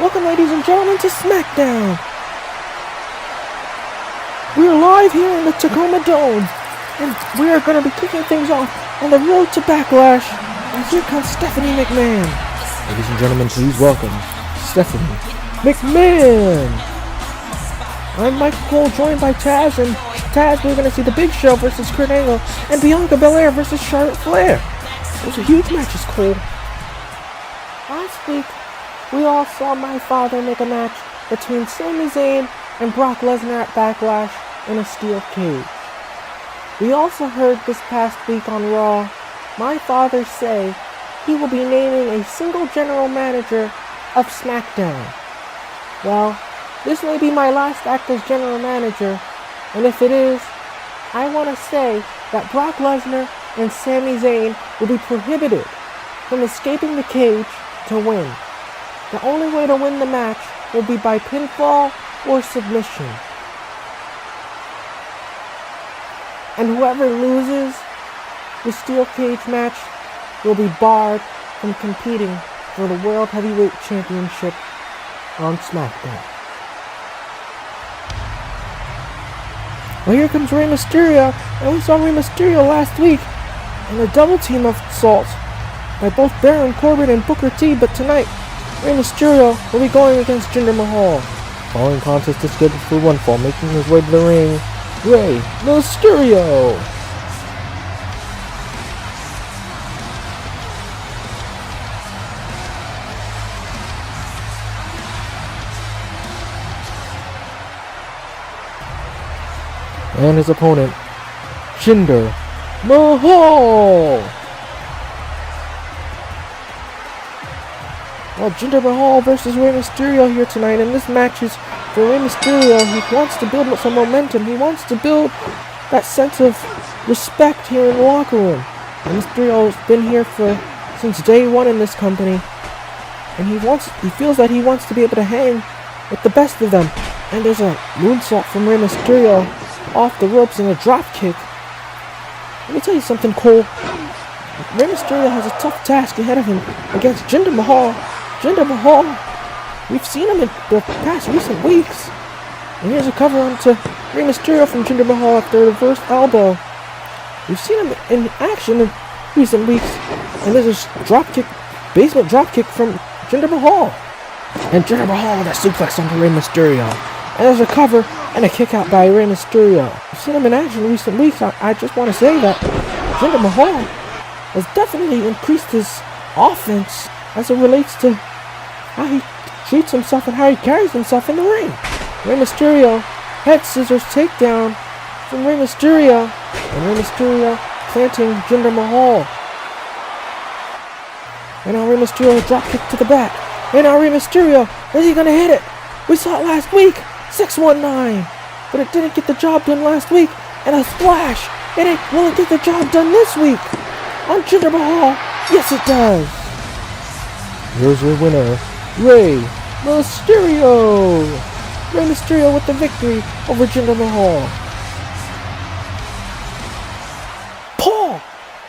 Welcome, ladies and gentlemen, to Smackdown. We are live here in the Tacoma Dome, and we are going to be kicking things off on the road to Backlash. And here comes Stephanie McMahon. Ladies and gentlemen, please welcome Stephanie McMahon. I'm Michael Cole, joined by Taz, and Taz, we're going to see the Big Show versus Kurt Angle and Bianca Belair versus Charlotte Flair. Those are huge matches, Cole. Last week, we all saw my father make a match between Sami Zayn and Brock Lesnar at Backlash in a steel cage. We also heard this past week on Raw, my father say he will be naming a single general manager of Smackdown. Well, this may be my last act as general manager, and if it is, I want to say that Brock Lesnar and Sami Zayn will be prohibited from escaping the cage to win. The only way to win the match will be by pinfall or submission. And whoever loses the steel cage match will be barred from competing for the World Heavyweight Championship on SmackDown. Well, here comes Rey Mysterio, and we saw Rey Mysterio last week in a double team of assault by both Baron Corbin and Booker T, but tonight, Rey Mysterio will be going against Jinder Mahal. Following contest is scheduled for one fall, making his way to the ring, Rey Mysterio. And his opponent, Jinder Mahal. Well, Jinder Mahal versus Rey Mysterio here tonight, and this match is for Rey Mysterio. He wants to build some momentum. He wants to build that sense of respect here in the locker room. And Mysterio's been here since day one in this company, and he feels that he wants to be able to hang with the best of them. And there's a moonsault from Rey Mysterio off the ropes and a drop kick. Let me tell you something, Cole. Rey Mysterio has a tough task ahead of him against Jinder Mahal. Jinder Mahal, we've seen him in the past recent weeks. And here's a cover onto Rey Mysterio from Jinder Mahal after a reverse elbow. We've seen him in action in recent weeks. And there's a basement drop kick from Jinder Mahal. And Jinder Mahal with a suplex onto Rey Mysterio. And there's a cover and a kick out by Rey Mysterio. We've seen him in action in recent weeks. I just want to say that Jinder Mahal has definitely increased his offense as it relates to how he treats himself and how he carries himself in the ring. Rey Mysterio, head scissors takedown from Rey Mysterio, and Rey Mysterio planting Jinder Mahal. And now Rey Mysterio drop kick to the back. And now Rey Mysterio, is he gonna hit it? We saw it last week, 619, but it didn't get the job done last week. And a splash, will it get the job done this week on Jinder Mahal? Yes, it does. Here's your winner, Rey Mysterio. Rey Mysterio with the victory over Jinder Mahal. Paul,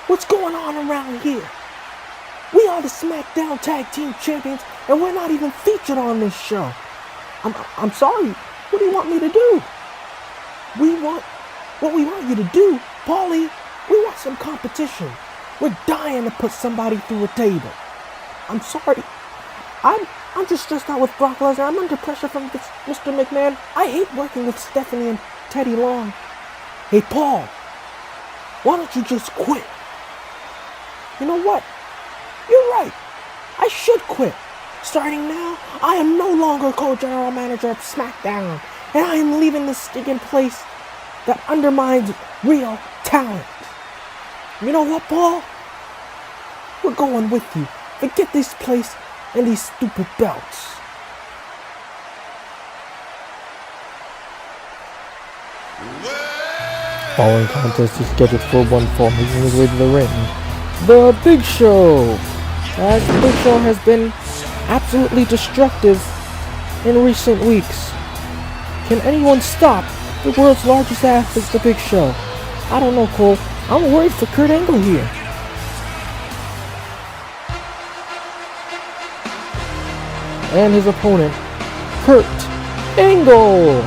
what's going on around here? We are the SmackDown Tag Team Champions, and we're not even featured on this show. I'm sorry. What do you want me to do? What we want you to do, Paulie, we want some competition. We're dying to put somebody through a table. I'm sorry. I'm just stressed out with Brock Lesnar. I'm under pressure from Mr. McMahon. I hate working with Stephanie and Teddy Long. Hey, Paul, why don't you just quit? You know what? You're right. I should quit. Starting now, I am no longer co-general manager of SmackDown, and I am leaving this stinking place that undermines real talent. You know what, Paul? We're going with you. Forget this place and these stupid belts. Following contest is scheduled for one fall, making his way to the ring, The Big Show. As The Big Show has been absolutely destructive in recent weeks. Can anyone stop the world's largest athlete, The Big Show? I don't know, Cole. I'm worried for Kurt Angle here. and his opponent, Kurt Angle.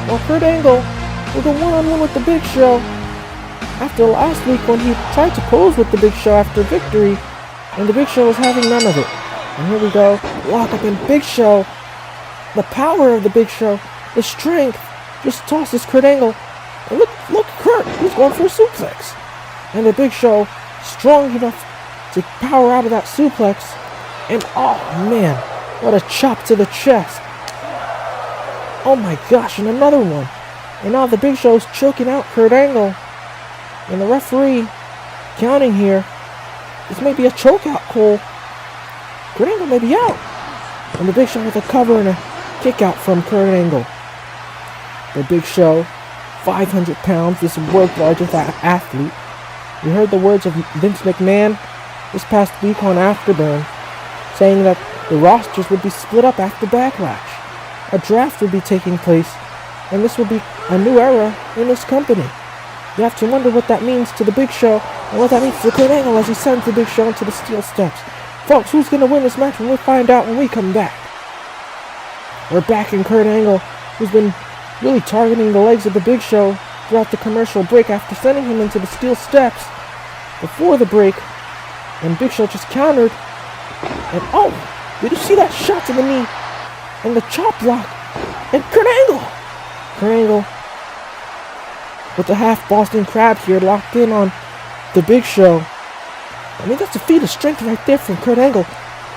Well, Kurt Angle will go one-on-one with the Big Show after last week when he tried to pose with the Big Show after victory, and the Big Show was having none of it. And here we go, lock up in Big Show. The power of the Big Show, the strength, just tosses Kurt Angle. And look, Kurt, he's going for a suplex. And the Big Show, strong enough to power out of that suplex. And oh man, what a chop to the chest. Oh my gosh, and another one. And now the Big Show's choking out Kurt Angle. And the referee counting here. This may be a choke out, Cole. Kurt Angle may be out. And the Big Show with a cover and a kick out from Kurt Angle. The Big Show, 500 pounds, this world's largest athlete. We heard the words of Vince McMahon this past week on Afterburn, saying that the rosters would be split up after Backlash. A draft would be taking place, and this would be a new era in this company. You have to wonder what that means to the Big Show, and what that means to Kurt Angle as he sends the Big Show into the steel steps. Folks, who's going to win this match? We'll find out when we come back. We're back in Kurt Angle, who's been really targeting the legs of the Big Show throughout the commercial break after sending him into the steel steps before the break. And Big Show just countered. And oh, did you see that shot to the knee? And the chop block. And Kurt Angle! Kurt Angle with the half Boston Crab here locked in on the Big Show. I mean, that's a feat of strength right there from Kurt Angle.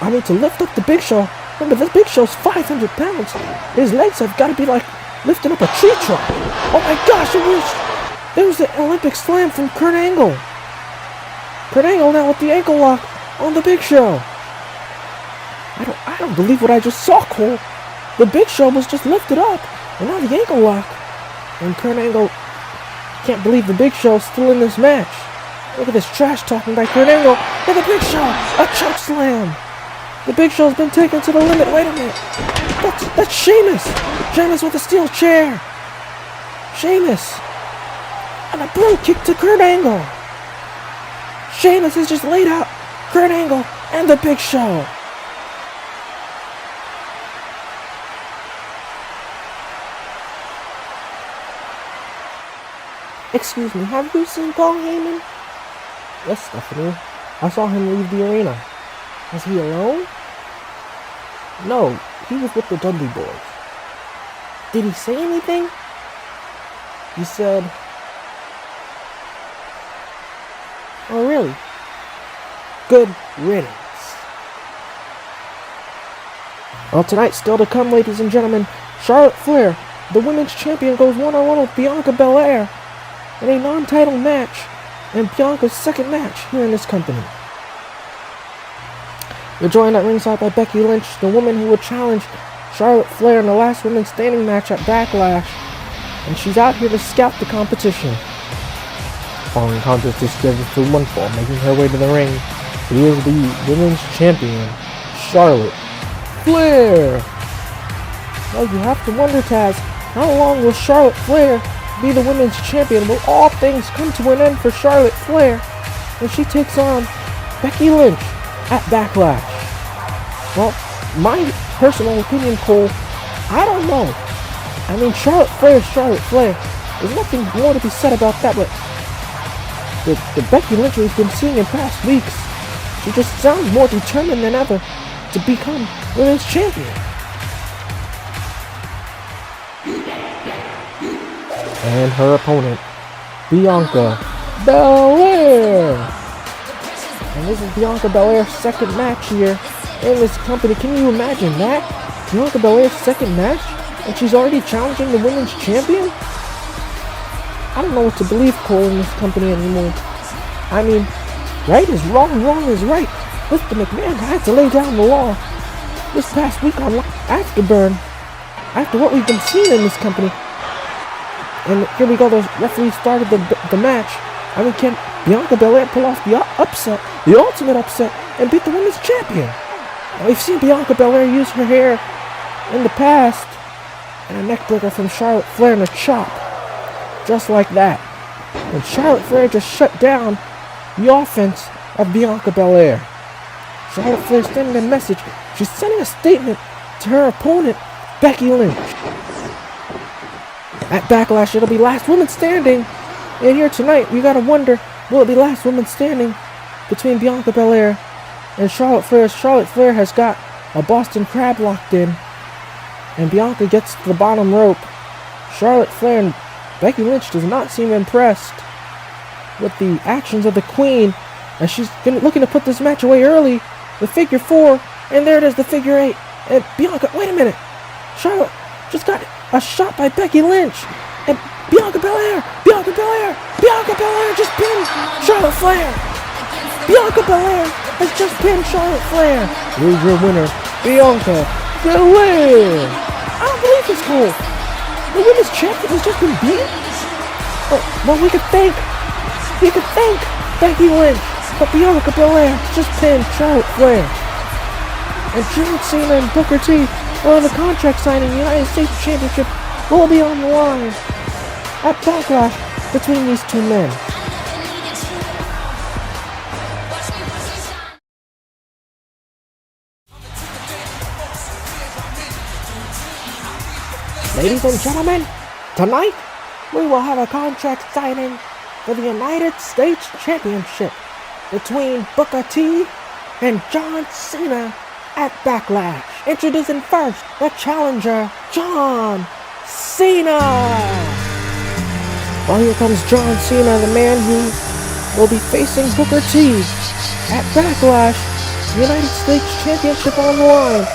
I mean, to lift up the Big Show. Remember, this Big Show's 500 pounds. His legs have got to be like lifting up a tree trunk. Oh my gosh, there was the Olympic slam from Kurt Angle. Kurt Angle now with the ankle lock on the Big Show. I don't believe what I just saw, Cole. The Big Show was just lifted up, and now the ankle lock. And Kurt Angle can't believe the Big Show's still in this match. Look at this trash talking by Kurt Angle. And the Big Show, a choke slam. The Big Show's been taken to the limit. Wait a minute. That's Sheamus. Sheamus with a steel chair. Sheamus. And a broom kick to Kurt Angle. Sheamus has just laid out Kurt Angle and the Big Show. Excuse me, have you seen Paul Heyman? Yes, Stephanie. I saw him leave the arena. Was he alone? No, he was with the Dudley Boys. Did he say anything? He said, "Oh, really? Good riddance." Well, tonight, still to come, ladies and gentlemen, Charlotte Flair, the women's champion, goes one-on-one with Bianca Belair in a non-title match, and Bianca's second match here in this company. We're joined at ringside by Becky Lynch, the woman who would challenge Charlotte Flair in the last women's standing match at Backlash, and she's out here to scout the competition. Following contest is scheduled for one fall, making her way to the ring. He is the women's champion, Charlotte Flair. Well, you have to wonder, Taz, how long will Charlotte Flair be the women's champion? Will all things come to an end for Charlotte Flair when she takes on Becky Lynch at Backlash? Well, my personal opinion, Cole, I don't know. I mean, Charlotte Flair is Charlotte Flair. There's nothing more to be said about that, but the Becky Lynch we've been seeing in past weeks, she just sounds more determined than ever to become women's champion. And her opponent, Bianca Belair. And this is Bianca Belair's second match here in this company. Can you imagine that? Bianca Belair's second match? And she's already challenging the women's champion? I don't know what to believe, Cole, in this company anymore. I mean, right is wrong, wrong is right. Mr. McMahon had to lay down the law this past week on Afterburn, after what we've been seeing in this company. And here we go, the referee started the match. I mean, can Bianca Belair pull off the upset, the ultimate upset, and beat the women's champion? Now, we've seen Bianca Belair use her hair in the past, and a neckbreaker from Charlotte Flair and a chop, just like that. And Charlotte Flair just shut down the offense of Bianca Belair. Charlotte Flair's sending a message. She's sending a statement to her opponent, Becky Lynch. At Backlash, it'll be last woman standing. And here tonight, we gotta wonder, will it be last woman standing between Bianca Belair and Charlotte Flair? Charlotte Flair has got a Boston Crab locked in, and Bianca gets to the bottom rope. Charlotte Flair and Becky Lynch does not seem impressed with the actions of the Queen, and she's looking to put this match away early. The figure 4, and there it is, the figure 8. And Bianca, wait a minute. Charlotte just got a shot by Becky Lynch. And Bianca Belair just pinned Charlotte Flair. Bianca Belair has just pinned Charlotte Flair. Here's your winner, Bianca Belair. I don't believe this, Cole. The women's champion has just been beaten. Well, we could thank Becky Lynch, but Bianca Belair just pinned Charlotte Flair. And John Cena and Booker T are the contract signing. The United States Championship will be on the line at Backlash between these two men. Ladies and gentlemen, tonight we will have a contract signing for the United States Championship between Booker T and John Cena at Backlash. Introducing first the challenger, John Cena. Well, here comes John Cena, the man who will be facing Booker T at Backlash. The United States Championship on the line.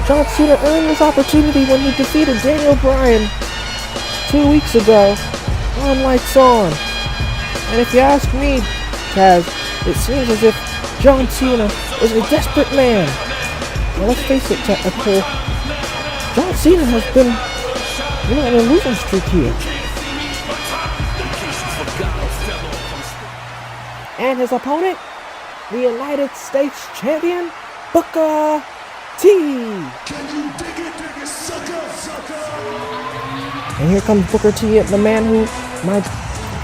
John Cena earned this opportunity when he defeated Daniel Bryan 2 weeks ago on Lights On. And if you ask me, Taz, it seems as if John Cena is a desperate man. Now let's face it, Cole. John Cena has been, on a losing streak here. And his opponent, the United States Champion, Booker T. And here comes Booker T, the man who my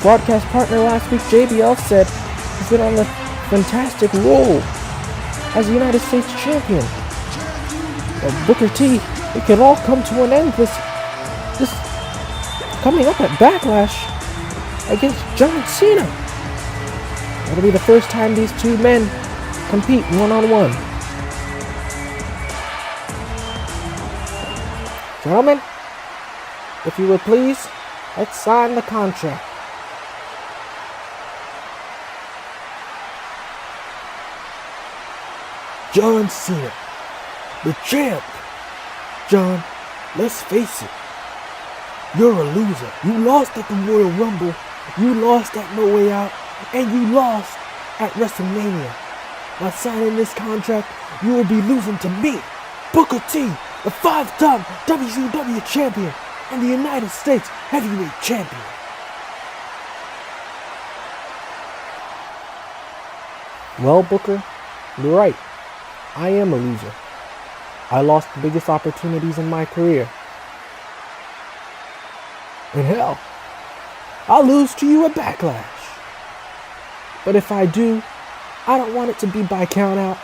broadcast partner last week, JBL, said has been on a fantastic roll as the United States Champion. But Booker T, it can all come to an end this coming up at Backlash against John Cena. That'll be the first time these two men compete one-on-one. Gentlemen, if you would please, let's sign the contract. John Cena, the champ. John, let's face it, you're a loser. You lost at the Royal Rumble, you lost at No Way Out, and you lost at WrestleMania. By signing this contract, you will be losing to me, Booker T, the 5-time WCW champion and the United States heavyweight champion. Well, Booker, you're right. I am a loser. I lost the biggest opportunities in my career. And hell, I'll lose to you at Backlash. But if I do, I don't want it to be by countout.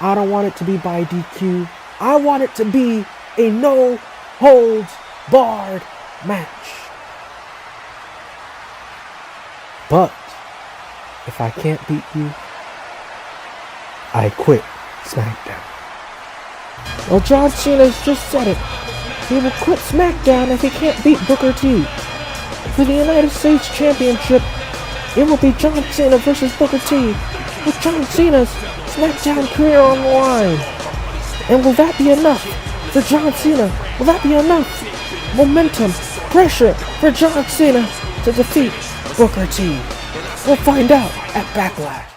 I don't want it to be by DQ. I want it to be a no-holds-barred match. But if I can't beat you, I quit Smackdown. Well, John Cena's just said it. He will quit Smackdown if he can't beat Booker T. For the United States Championship, it will be John Cena versus Booker T, with John Cena's Smackdown career on the line. And will that be enough for John Cena? Will that be enough momentum, pressure for John Cena to defeat Booker T? We'll find out at Backlash.